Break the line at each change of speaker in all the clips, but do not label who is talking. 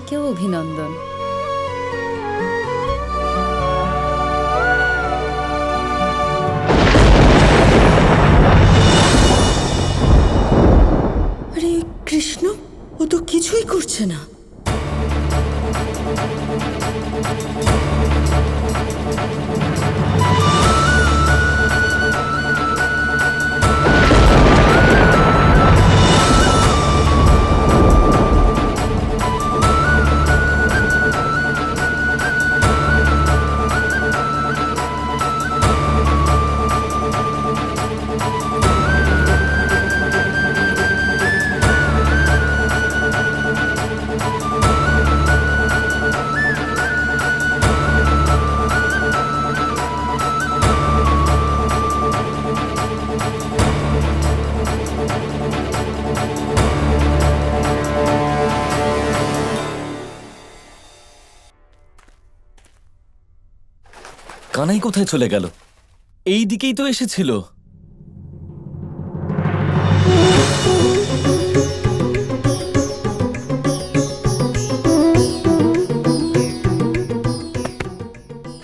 আপনাকেও অভিনন্দন।
আরে কৃষ্ণ, ও তো কিছুই করছে না।
কানাই কোথায় চলে গেল? এই দিকেই তো এসেছিল।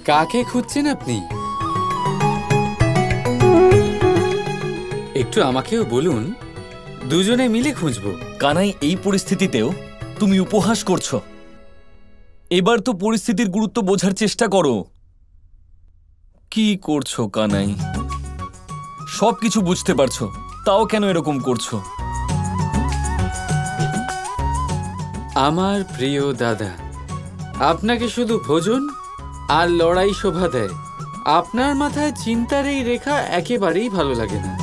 কাকে খুঁজছেন আপনি? একটু আমাকেও বলুন, দুজনে মিলে খুঁজবো।
কানাই, এই পরিস্থিতিতেও তুমি উপহাস করছো। এবার তো পরিস্থিতির গুরুত্ব বোঝার চেষ্টা করো। কি করছো কানাই? সবকিছু বুঝতে পারছো, তাও কেন এরকম করছো?
আমার প্রিয় দাদা, আপনাকে শুধু ভোজন আর লড়াই শোভা দেয়। আপনার মাথায় চিন্তার এই রেখা একেবারেই ভালো লাগে না।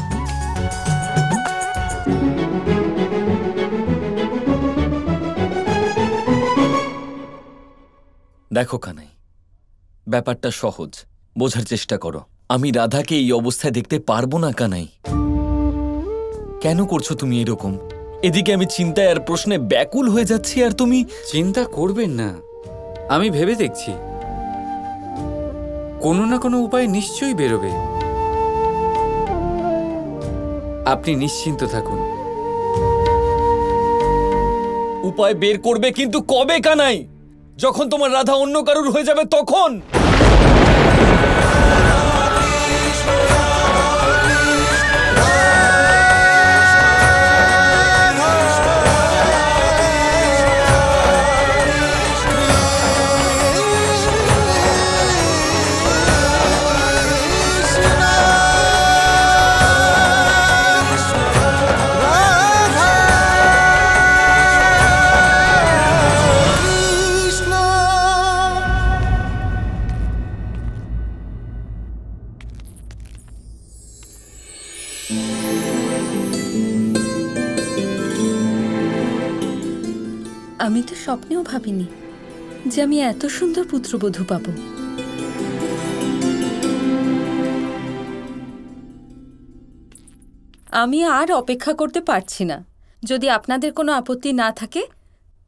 দেখো কানাই, ব্যাপারটা সহজ, বোঝার চেষ্টা করো। আমি রাধাকে এই অবস্থায় দেখতে পারবো না কানাই। কেন করছো তুমি এরকম? এদিকে আমি চিন্তায় আর প্রশ্নে ব্যাকুল হয়ে যাচ্ছি, আর তুমি।
চিন্তা করবেন না, আমি ভেবে দেখছি, কোনো না কোনো উপায় নিশ্চয়ই বেরোবে। আপনি নিশ্চিন্ত থাকুন।
উপায় বের করবে, কিন্তু কবে কানাই? যখন তোমার রাধা অন্য কারুর হয়ে যাবে তখন।
আমি তো স্বপ্নেও ভাবিনি যে আমি এত সুন্দর পুত্রবধূ পাব। আমি আর অপেক্ষা করতে পারছি না। যদি আপনাদের কোনো আপত্তি না থাকে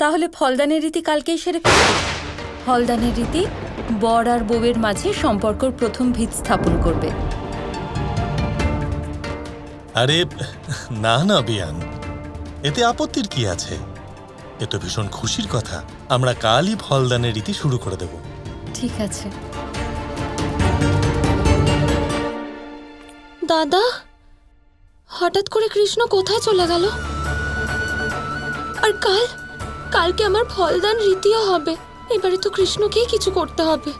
তাহলে ফলদানের রীতি কালকেই সেরে ফেলব। ফলদানের রীতি বর আর বউয়ের মাঝে সম্পর্কের প্রথম ভিত স্থাপন করবে।
আরে না না বিয়ান, এতে আপত্তির কি আছে? এ তো ভীষণ খুশির কথা। আমরা কালই ফলদানের রীতি শুরু করে দেব।
ঠিক আছে।
দাদা, হঠাৎ করে কৃষ্ণ কোথায় চলে গেল? আর কালকে আমার ফলদান রীতিও হবে। এবারে তো কৃষ্ণকেই কিছু করতে হবে।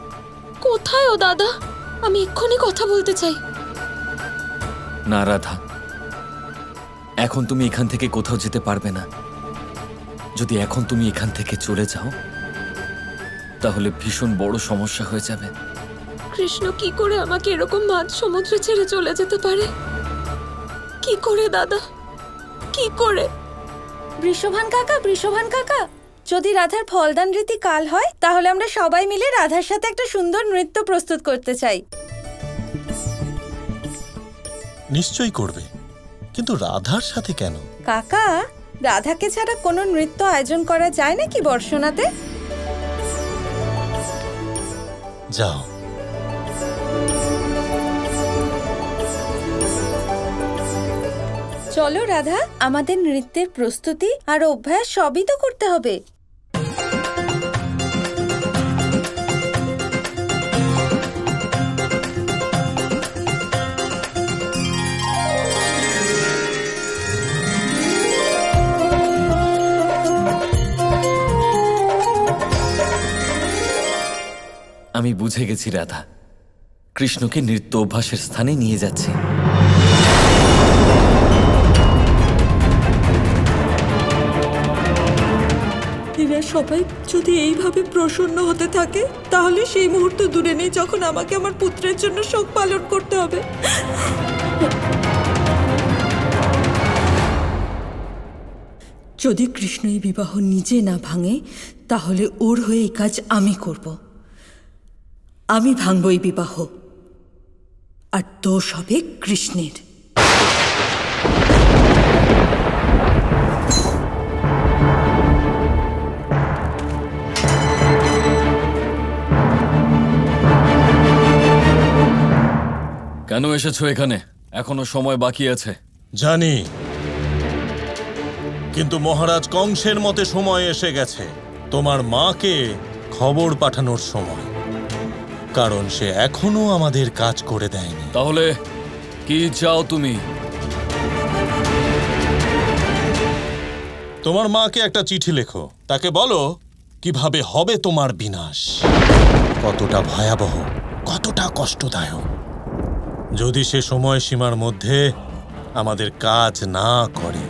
কোথায় ও দাদা? আমি এক্ষুনি কথা বলতে চাই।
না রাধা, এখন তুমি এখান থেকে কোথাও যেতে পারবে না। যদি এখন তুমি এখান থেকে চলে যাও তাহলে ভীষণ বড় সমস্যা হয়ে যাবে।
কৃষ্ণ কি করে আমাকে এরকম মাঝ সমুদ্রে ছেড়ে চলে যেতে পারে? কি করে দাদা, কি করে?
বৃষভান কাকা, যদি রাধার ফলদান রীতি কাল হয় তাহলে আমরা সবাই মিলে রাধার সাথে একটা সুন্দর নৃত্য প্রস্তুত করতে চাই।
নিশ্চয়ই করবে, কিন্তু রাধার সাথে কেন?
কাকা, রাধাকে ছাড়া কোনো নৃত্য আয়োজন করা যায় নাকি বর্ষণাতে?
যাও।
চলো রাধা, আমাদের নৃত্যের প্রস্তুতি আর অভ্যাস সবই তো করতে হবে।
আমি বুঝে গেছি রাধা, কৃষ্ণকে নৃত্য অভ্যাসের স্থানে নিয়ে যাচ্ছে।
এরা সবাই যদি এইভাবে প্রসন্ন হতে থাকে তাহলে সেই মুহূর্ত দূরে নেই যখন আমাকে আমার পুত্রের জন্য শোক পালন করতে হবে। যদি কৃষ্ণ এই বিবাহ নিজে না ভাঙে তাহলে ওর হয়ে এই কাজ আমি করব। আমি ভাঙব এই বিবাহ, আর দোষ হবে কৃষ্ণের।
কেন এসেছো এখানে? এখনো সময় বাকি আছে।
জানি, কিন্তু মহারাজ কংসের মতে সময় এসে গেছে তোমার মাকে খবর পাঠানোর সময়, কারণ সে এখনো আমাদের কাজ করে দেয়নি।
তাহলে কি চাও তুমি?
তোমার মাকে একটা চিঠি লেখো, তাকে বলো কিভাবে হবে তোমার বিনাশ, কতটা ভয়াবহ, কতটা কষ্টদায়ক। যদি সে সময়সীমার মধ্যে আমাদের কাজ না করে।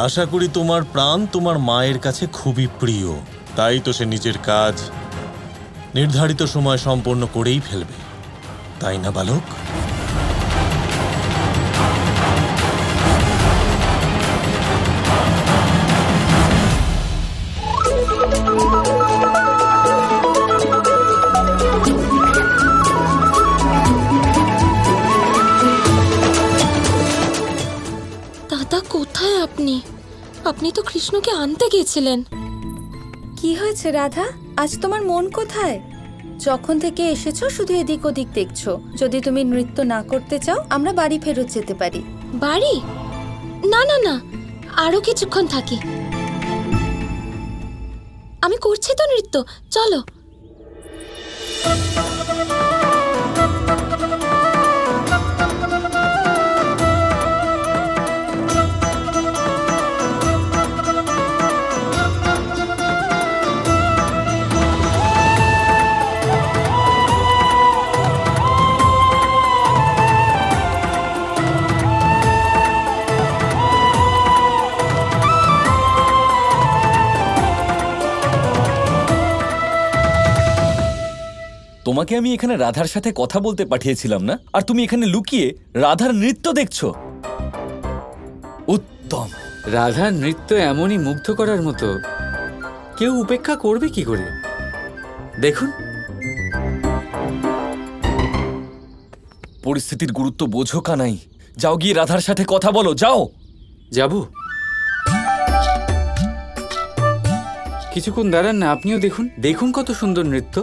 আশা করি তোমার প্রাণ তোমার মায়ের কাছে খুবই প্রিয়, তাই তো সে নিজের কাজ নির্ধারিত সময় সম্পন্ন করেই ফেলবে, তাই না বালক?
দাদা, কোথায় আপনি? আপনি তো কৃষ্ণকে আনতে গেছিলেন।
কি হয়েছে রাধা? আজ তোমার মন কোথায়? যখন থেকে এসেছো শুধু এদিক ওদিক দেখছো। যদি তুমি নৃত্য না করতে চাও আমরা বাড়ি ফেরত যেতে পারি।
বাড়ি? না না না, আরো কিছুক্ষণ থাকি। আমি করছি তো নৃত্য, চলো।
তোমাকে আমি এখানে রাধার সাথে কথা বলতে পাঠিয়েছিলাম না, আর তুমি এখানে লুকিয়ে রাধার নৃত্য দেখছো? উত্তম।
রাধার নৃত্য এমনই মুগ্ধ করার মতো, কেউ উপেক্ষা করবে কি করে? দেখুন,
পরিস্থিতির গুরুত্ব বোঝো কানাই। যাও গিয়ে রাধার সাথে কথা বলো, যাও।
যাব। কিছুক্ষণ দাঁড়ান না, আপনিও দেখুন। দেখুন কত সুন্দর নৃত্য।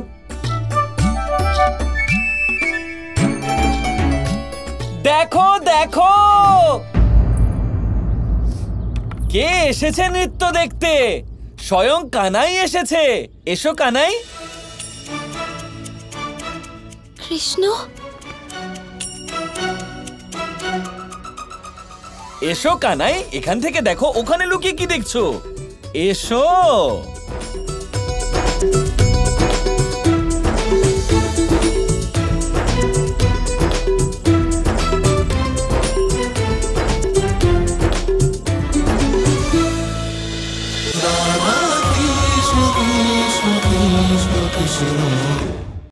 দেখো দেখো, কে এসেছে নৃত্য দেখতে? স্বয়ং কানাই এসেছে। এসো কানাই।
কৃষ্ণ,
এসো কানাই, এখান থেকে দেখো ওখানে লুকিয়ে কি দেখছো। এসো।